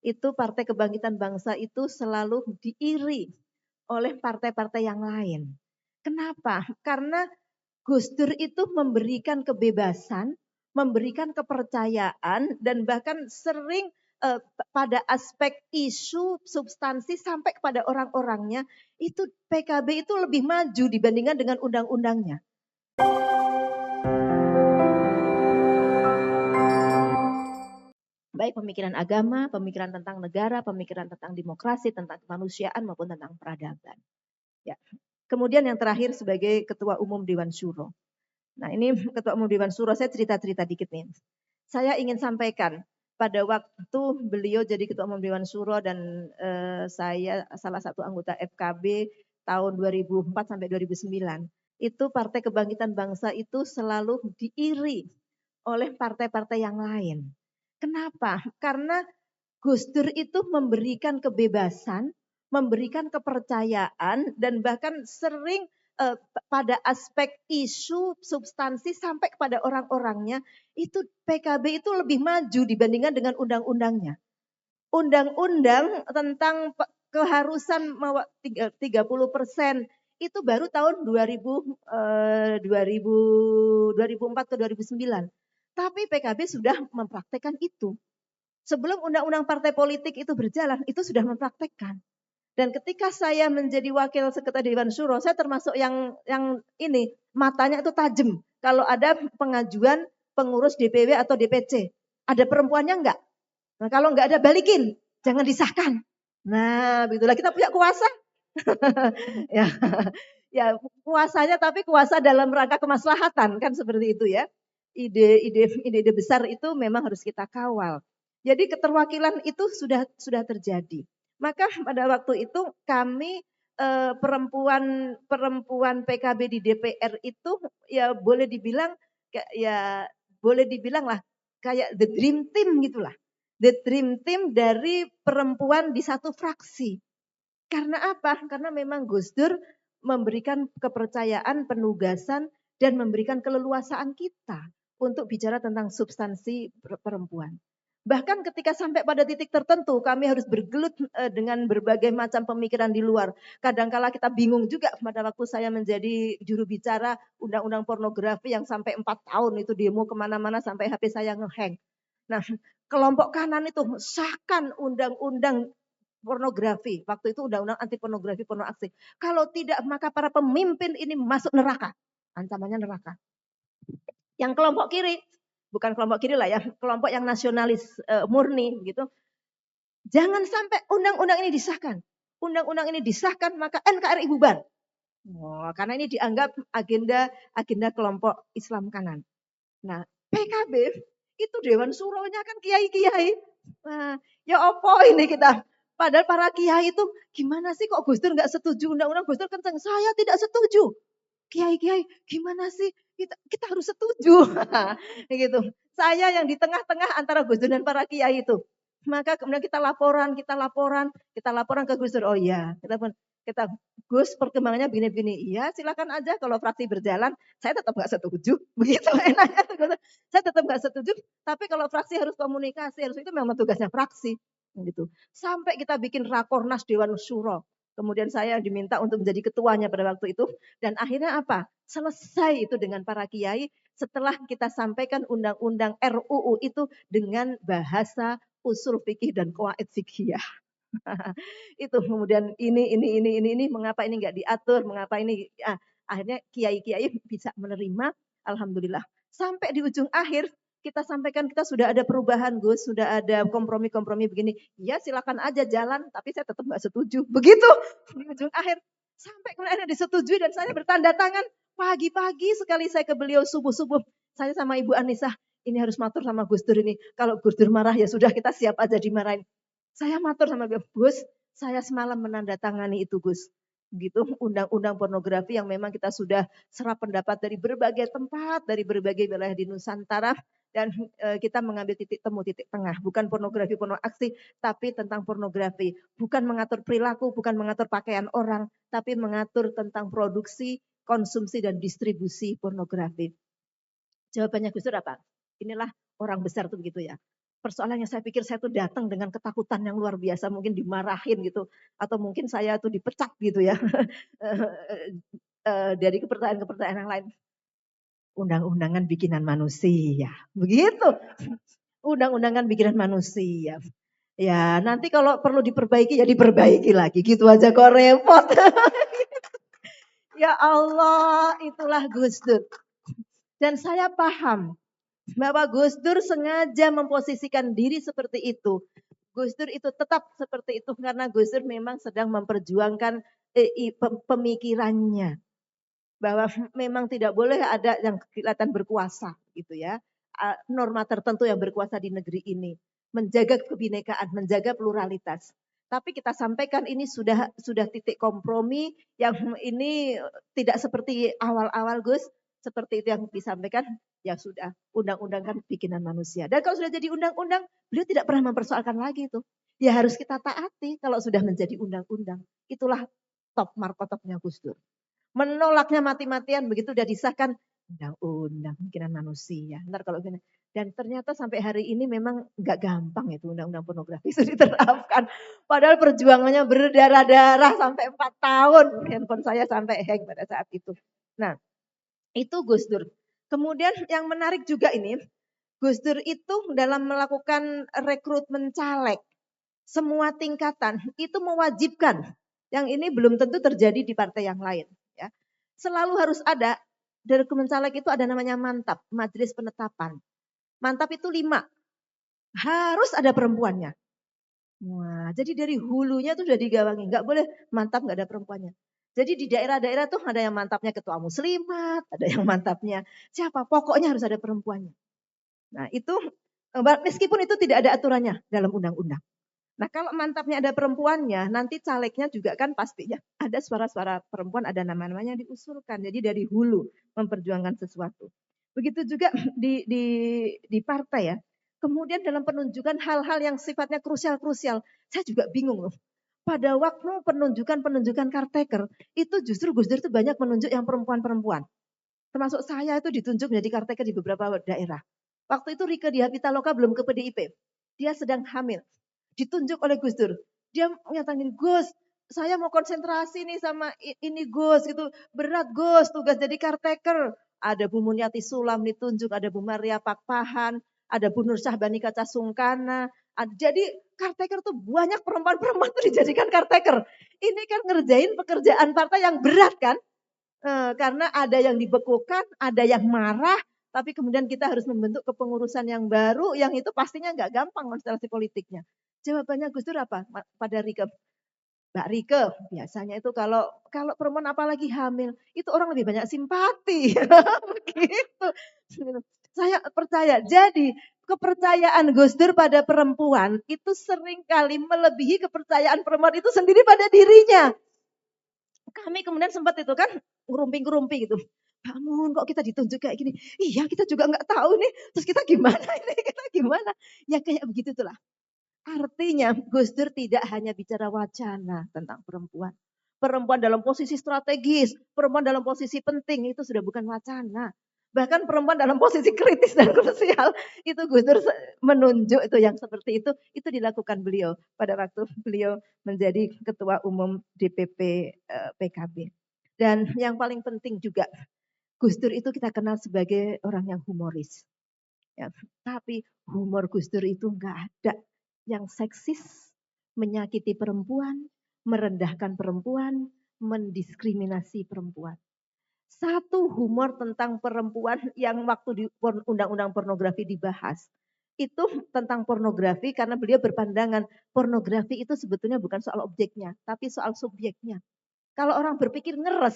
itu Partai Kebangkitan Bangsa itu selalu diiri oleh partai-partai yang lain. Kenapa? Karena Gus Dur itu memberikan kebebasan, memberikan kepercayaan, dan bahkan sering pada aspek isu, substansi sampai kepada orang-orangnya, itu PKB itu lebih maju dibandingkan dengan undang-undangnya. Baik pemikiran agama, pemikiran tentang negara, pemikiran tentang demokrasi, tentang kemanusiaan maupun tentang peradaban. Ya. Kemudian yang terakhir sebagai Ketua Umum Dewan Syuro. Nah ini Ketua Umum Dewan Syuro, saya cerita-cerita dikit nih. Saya ingin sampaikan pada waktu beliau jadi Ketua Umum Dewan Syuro dan saya salah satu anggota FKB tahun 2004 sampai 2009. Itu Partai Kebangkitan Bangsa itu selalu diiri oleh partai-partai yang lain. Kenapa? Karena Gus Dur itu memberikan kebebasan, memberikan kepercayaan, dan bahkan sering pada aspek isu, substansi sampai kepada orang-orangnya, itu PKB itu lebih maju dibandingkan dengan undang-undangnya. Undang-undang tentang keharusan 30% itu baru tahun 2004 ke 2009. Tapi PKB sudah mempraktekkan itu. Sebelum undang-undang partai politik itu berjalan, itu sudah mempraktekkan. Dan ketika saya menjadi wakil sekretaris Dewan Syuro, saya termasuk yang ini matanya itu tajam. Kalau ada pengajuan pengurus DPW atau DPC, ada perempuannya enggak? Nah, kalau enggak ada balikin, jangan disahkan. Nah, begitulah kita punya kuasa. ya, ya kuasanya tapi kuasa dalam rangka kemaslahatan kan seperti itu ya. Ide-ide besar itu memang harus kita kawal. Jadi keterwakilan itu sudah terjadi. Maka pada waktu itu kami perempuan PKB di DPR itu ya boleh dibilang lah kayak the dream team gitulah. The dream team dari perempuan di satu fraksi. Karena apa? Karena memang Gus Dur memberikan kepercayaan, penugasan, dan memberikan keleluasaan kita untuk bicara tentang substansi perempuan. Bahkan ketika sampai pada titik tertentu, kami harus bergelut dengan berbagai macam pemikiran di luar. Kadangkala kita bingung juga pada waktu saya menjadi juru bicara undang-undang pornografi yang sampai 4 tahun itu demo kemana-mana sampai HP saya ngehang. Nah, kelompok kanan itu sahkan undang-undang pornografi. Waktu itu undang-undang anti pornografi, porno aksi. Kalau tidak, maka para pemimpin ini masuk neraka. Ancamannya neraka. Yang kelompok kiri, bukan kelompok kiri lah ya, kelompok yang nasionalis murni gitu. Jangan sampai undang-undang ini disahkan. Undang-undang ini disahkan, maka NKRI bubar. Oh, karena ini dianggap agenda kelompok Islam kanan. Nah, PKB itu Dewan Suronya kan kiai-kiai. Nah, ya opo ini kita. Padahal para kiai itu gimana sih kok Gus Dur nggak setuju undang-undang Gus Dur kenceng? Saya tidak setuju. Kiai-kiai gimana sih kita harus setuju. gitu. Saya yang di tengah-tengah antara Gus Dur dan para kiai itu. Maka kemudian kita laporan ke Gus Dur. Oh iya, kita Gus perkembangannya begini-begini. Iya, silakan aja kalau fraksi berjalan. Saya tetap nggak setuju. Begitu enaknya. Saya tetap nggak setuju. Tapi kalau fraksi harus komunikasi, harus itu memang tugasnya fraksi. Gitu. Sampai kita bikin rakornas Dewan Syuro. Kemudian saya diminta untuk menjadi ketuanya pada waktu itu. Dan akhirnya apa? Selesai itu dengan para kiai setelah kita sampaikan undang-undang RUU itu dengan bahasa usul fikih dan qawaid fikih. Itu kemudian ini mengapa ini enggak diatur, mengapa ini akhirnya kiai-kiai bisa menerima, alhamdulillah. Sampai di ujung akhir kita sampaikan kita sudah ada perubahan Gus, sudah ada kompromi-kompromi begini. Ya silakan aja jalan, tapi saya tetap enggak setuju. Begitu di ujung akhir sampai kemudian disetujui dan saya bertanda tangan pagi-pagi sekali saya ke beliau subuh-subuh. Saya sama Ibu Anissa, ini harus matur sama Gus Dur ini. Kalau Gus Dur marah ya sudah kita siap aja dimarahin. Saya matur sama beliau, Gus, saya semalam menandatangani itu Gus. Gitu, undang-undang pornografi yang memang kita sudah serap pendapat dari berbagai tempat, dari berbagai wilayah di Nusantara, dan kita mengambil titik temu, titik tengah. Bukan pornografi, porno aksi, tapi tentang pornografi. Bukan mengatur perilaku, bukan mengatur pakaian orang, tapi mengatur tentang produksi, konsumsi, dan distribusi pornografi. Jawabannya Gus Dur apa? Inilah orang besar tuh begitu ya. Persoalannya saya pikir saya tuh datang dengan ketakutan yang luar biasa, mungkin dimarahin gitu, atau mungkin saya tuh dipecat gitu ya, dari kepercayaan-kepercayaan yang lain. Undang-undangan bikinan manusia, begitu. Undang-undangan bikinan manusia. Ya nanti kalau perlu diperbaiki ya diperbaiki lagi, gitu aja kok repot. Ya Allah, itulah Gus Dur. Dan saya paham bahwa Gus Dur sengaja memposisikan diri seperti itu. Gus Dur itu tetap seperti itu karena Gus Dur memang sedang memperjuangkan pemikirannya. Bahwa memang tidak boleh ada yang kelihatan berkuasa gitu ya. Norma tertentu yang berkuasa di negeri ini. Menjaga kebinekaan, menjaga pluralitas. Tapi kita sampaikan ini sudah titik kompromi yang ini tidak seperti awal-awal Gus, seperti itu yang disampaikan, ya sudah undang-undang kan bikinan manusia. Dan kalau sudah jadi undang-undang, beliau tidak pernah mempersoalkan lagi itu. Ya harus kita taati kalau sudah menjadi undang-undang. Itulah top markotopnya Gus Dur. Menolaknya mati-matian begitu udah disahkan undang-undang bikinan manusia. Ntar kalau gini. Dan ternyata sampai hari ini memang nggak gampang itu undang-undang pornografi itu diterapkan. Padahal perjuangannya berdarah-darah sampai 4 tahun. Handphone saya sampai hang pada saat itu. Nah, itu Gus Dur. Kemudian yang menarik juga ini, Gus Dur itu dalam melakukan rekrutmen caleg, semua tingkatan itu mewajibkan. Yang ini belum tentu terjadi di partai yang lain. Ya. Selalu harus ada, dari Kemencaleg itu ada namanya mantap, majelis penetapan. Mantap itu 5, harus ada perempuannya. Wah, jadi dari hulunya tuh udah digawangi, nggak boleh mantap nggak ada perempuannya. Jadi di daerah-daerah tuh ada yang mantapnya ketua muslimat, ada yang mantapnya siapa, pokoknya harus ada perempuannya. Nah itu, meskipun itu tidak ada aturannya dalam undang-undang. Nah kalau mantapnya ada perempuannya, nanti calegnya juga kan pastinya ada suara-suara perempuan, ada nama-namanya yang diusulkan. Jadi dari hulu memperjuangkan sesuatu. Begitu juga di partai ya. Kemudian dalam penunjukan hal-hal yang sifatnya krusial-krusial, saya juga bingung loh. Pada waktu penunjukan caretaker, itu justru Gus Dur itu banyak menunjuk yang perempuan-perempuan. Termasuk saya itu ditunjuk menjadi caretaker di beberapa daerah. Waktu itu Rike Diah Pitaloka belum ke PDIP. Dia sedang hamil. Ditunjuk oleh Gus Dur. Dia menyatakan, Gus, saya mau konsentrasi nih sama ini Gus gitu. Berat Gus, tugas jadi caretaker. Ada Bu Mulyati Sulam ditunjuk, ada Bu Maria Pakpahan, ada Bu Nur Syahbani Kaca Sungkana. Jadi caretaker tuh banyak perempuan-perempuan tuh dijadikan caretaker. Ini kan ngerjain pekerjaan partai yang berat kan. Karena ada yang dibekukan, ada yang marah, tapi kemudian kita harus membentuk kepengurusan yang baru, yang itu pastinya nggak gampang konstelasi politiknya. Jawabannya Gus Dur apa? Pada Rike, Mbak Rike, biasanya itu kalau perempuan apalagi hamil, itu orang lebih banyak simpati. Begitu. Saya percaya, jadi kepercayaan Gus Dur pada perempuan itu seringkali melebihi kepercayaan perempuan itu sendiri pada dirinya. Kami kemudian sempat itu kan ngerumpi-ngerumpi gitu. Bangun kok kita ditunjuk kayak gini. Iya kita juga nggak tahu nih. Terus kita gimana ini? Kita gimana? Ya kayak begitu itulah. Artinya Gus Dur tidak hanya bicara wacana tentang perempuan. Perempuan dalam posisi strategis, perempuan dalam posisi penting itu sudah bukan wacana. Bahkan perempuan dalam posisi kritis dan krusial itu Gus Dur menunjuk itu yang seperti itu dilakukan beliau pada waktu beliau menjadi ketua umum DPP PKB. Dan yang paling penting juga Gus Dur itu kita kenal sebagai orang yang humoris. Ya, tapi humor Gus Dur itu enggak ada yang seksis, menyakiti perempuan, merendahkan perempuan, mendiskriminasi perempuan. Satu humor tentang perempuan yang waktu di undang-undang pornografi dibahas. Itu tentang pornografi karena beliau berpandangan pornografi itu sebetulnya bukan soal objeknya, tapi soal subjeknya. Kalau orang berpikir ngeres,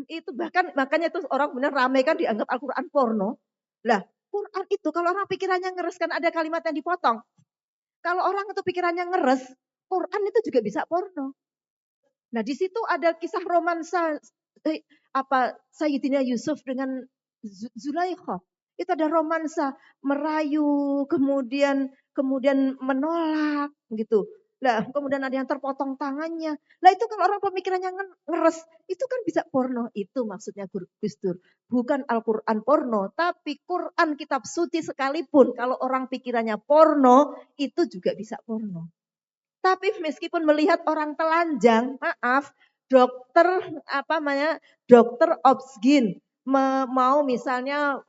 itu bahkan makanya tuh orang benar ramai kan dianggap Al-Quran porno. Lah, Quran itu kalau orang pikirannya ngeres kan ada kalimat yang dipotong. Kalau orang itu pikirannya ngeres, Quran itu juga bisa porno. Nah, di situ ada kisah romansa Sayyidina Yusuf dengan Zulaikha. Itu ada romansa merayu, kemudian menolak gitu. Lah, kemudian ada yang terpotong tangannya. Lah itu kalau orang pemikirannya ngeres, itu kan bisa porno. Itu maksudnya Gus Dur. Bukan Al-Quran porno, tapi Quran kitab suci sekalipun. Kalau orang pikirannya porno, itu juga bisa porno. Tapi meskipun melihat orang telanjang, maaf, dokter apa namanya, dokter obsgin mau misalnya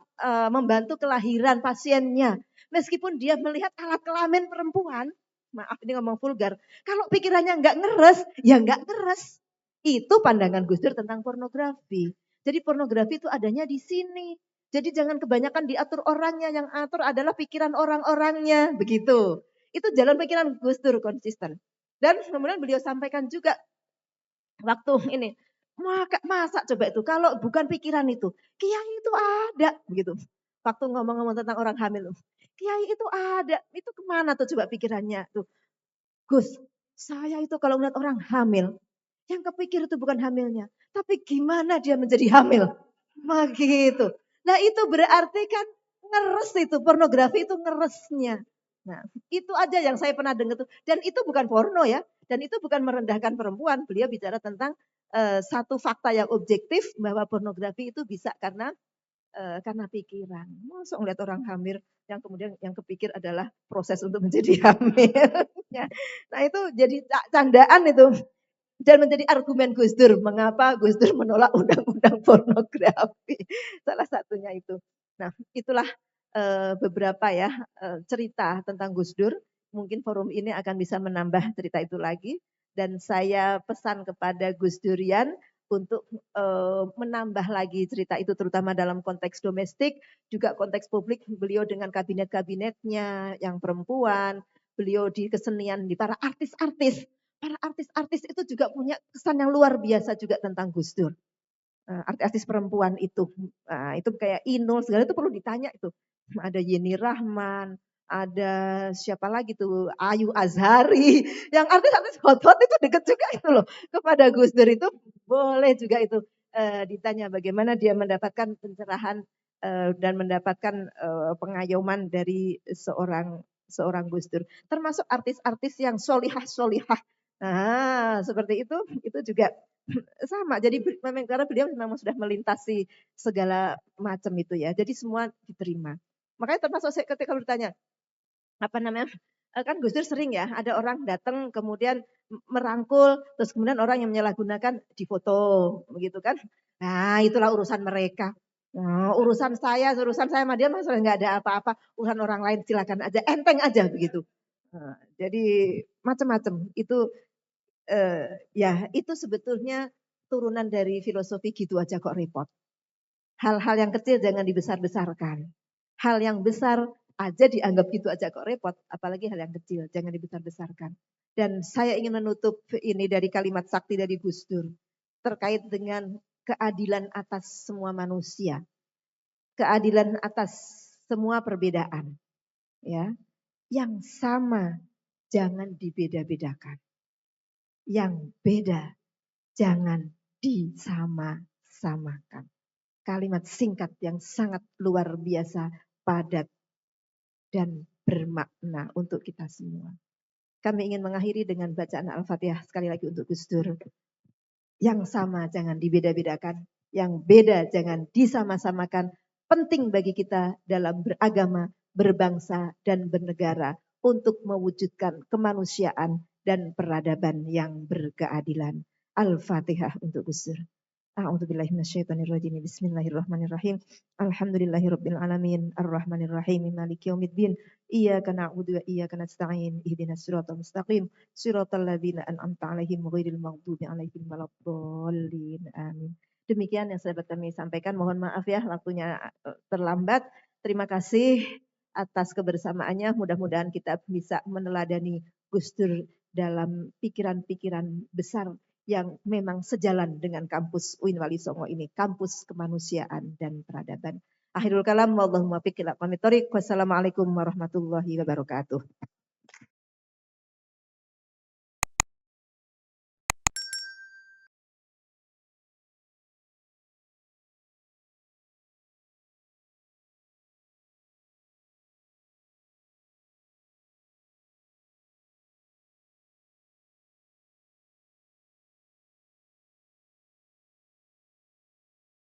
membantu kelahiran pasiennya, meskipun dia melihat alat kelamin perempuan, maaf ini ngomong vulgar, kalau pikirannya nggak ngeres, ya nggak ngeres. Itu pandangan Gus Dur tentang pornografi. Jadi pornografi itu adanya di sini. Jadi jangan kebanyakan diatur orangnya, yang atur adalah pikiran orang-orangnya, begitu. Itu jalan pikiran Gus Dur konsisten. Dan kemudian beliau sampaikan juga waktu ini, masa coba itu kalau bukan pikiran itu, kiai itu ada begitu. Waktu ngomong-ngomong tentang orang hamil, kiai itu ada, itu kemana tuh coba pikirannya tuh. Gus, saya itu kalau melihat orang hamil, yang kepikir itu bukan hamilnya, tapi gimana dia menjadi hamil. Begitu. Nah itu berarti kan ngeres itu, pornografi itu ngeresnya. Nah itu aja yang saya pernah dengar tuh. Dan itu bukan porno ya. Dan itu bukan merendahkan perempuan. Beliau bicara tentang satu fakta yang objektif bahwa pornografi itu bisa karena pikiran. Masuk ngeliat orang hamil yang kemudian yang kepikir adalah proses untuk menjadi hamil. Ya. Nah itu jadi candaan itu. Dan menjadi argumen Gus Dur, mengapa Gus Dur menolak undang-undang pornografi. Salah satunya itu. Nah itulah beberapa ya cerita tentang Gus Dur. Mungkin forum ini akan bisa menambah cerita itu lagi. Dan saya pesan kepada Gus Durian untuk menambah lagi cerita itu terutama dalam konteks domestik, juga konteks publik, beliau dengan kabinet-kabinetnya yang perempuan, beliau di kesenian, di para artis-artis. Para artis-artis itu juga punya kesan yang luar biasa juga tentang Gus Dur. Artis-artis perempuan itu. Nah, itu kayak Inul, segala itu perlu ditanya itu. Ada Yeni Rahman, ada siapa lagi tuh, Ayu Azhari. Yang artis-artis hot-hot itu deket juga itu loh. Kepada Gus Dur itu boleh juga itu ditanya bagaimana dia mendapatkan pencerahan dan mendapatkan pengayoman dari seorang Gus Dur. Termasuk artis-artis yang solihah-solihah. Nah, seperti itu juga sama. Jadi memang karena beliau memang sudah melintasi segala macam itu ya. Jadi semua diterima. Makanya termasuk saya ketika bertanya, apa namanya, kan Gus Dur sering ya, ada orang datang kemudian merangkul, terus kemudian orang yang menyalahgunakan difoto, begitu kan. Nah itulah urusan mereka. Nah, urusan saya sama dia masalah nggak ada apa-apa, urusan orang lain silakan aja, enteng aja begitu. Nah, jadi macam-macam itu ya itu sebetulnya turunan dari filosofi gitu aja kok repot. Hal-hal yang kecil jangan dibesar-besarkan. Hal yang besar aja dianggap gitu aja kok repot, apalagi hal yang kecil jangan dibesar-besarkan. Dan saya ingin menutup ini dari kalimat sakti dari Gus Dur terkait dengan keadilan atas semua manusia, keadilan atas semua perbedaan, ya. Yang sama jangan dibeda-bedakan. Yang beda jangan disama-samakan. Kalimat singkat yang sangat luar biasa, padat, dan bermakna untuk kita semua. Kami ingin mengakhiri dengan bacaan Al-Fatihah sekali lagi untuk Gus Dur. Yang sama jangan dibeda-bedakan, yang beda jangan disama-samakan. Penting bagi kita dalam beragama, berbangsa, dan bernegara untuk mewujudkan kemanusiaan dan peradaban yang berkeadilan. Al-Fatihah untuk Gus Dur. A'udzubillahi minasyaitonirrajim. Bismillahirrahmanirrahim. Alhamdulillahirabbil alamin. Arrahmanirrahim. Maliki yaumiddin. Iyyaka na'budu wa iyyaka nasta'in. Ihdinas siratal mustaqim. Siratal ladzina an'amta 'alaihim ghairil maghdubi 'alaihim waladdallin. Amin. Demikian yang dapat kami sampaikan. Mohon maaf ya waktunya terlambat. Terima kasih atas kebersamaannya. Mudah-mudahan kita bisa meneladani Gus Dur dalam pikiran-pikiran besar yang memang sejalan dengan kampus UIN Wali Songo ini, kampus kemanusiaan dan peradaban. Akhirul kalam, wallahumma fiqh ila qomit thoriq. Wassalamualaikum warahmatullahi wabarakatuh.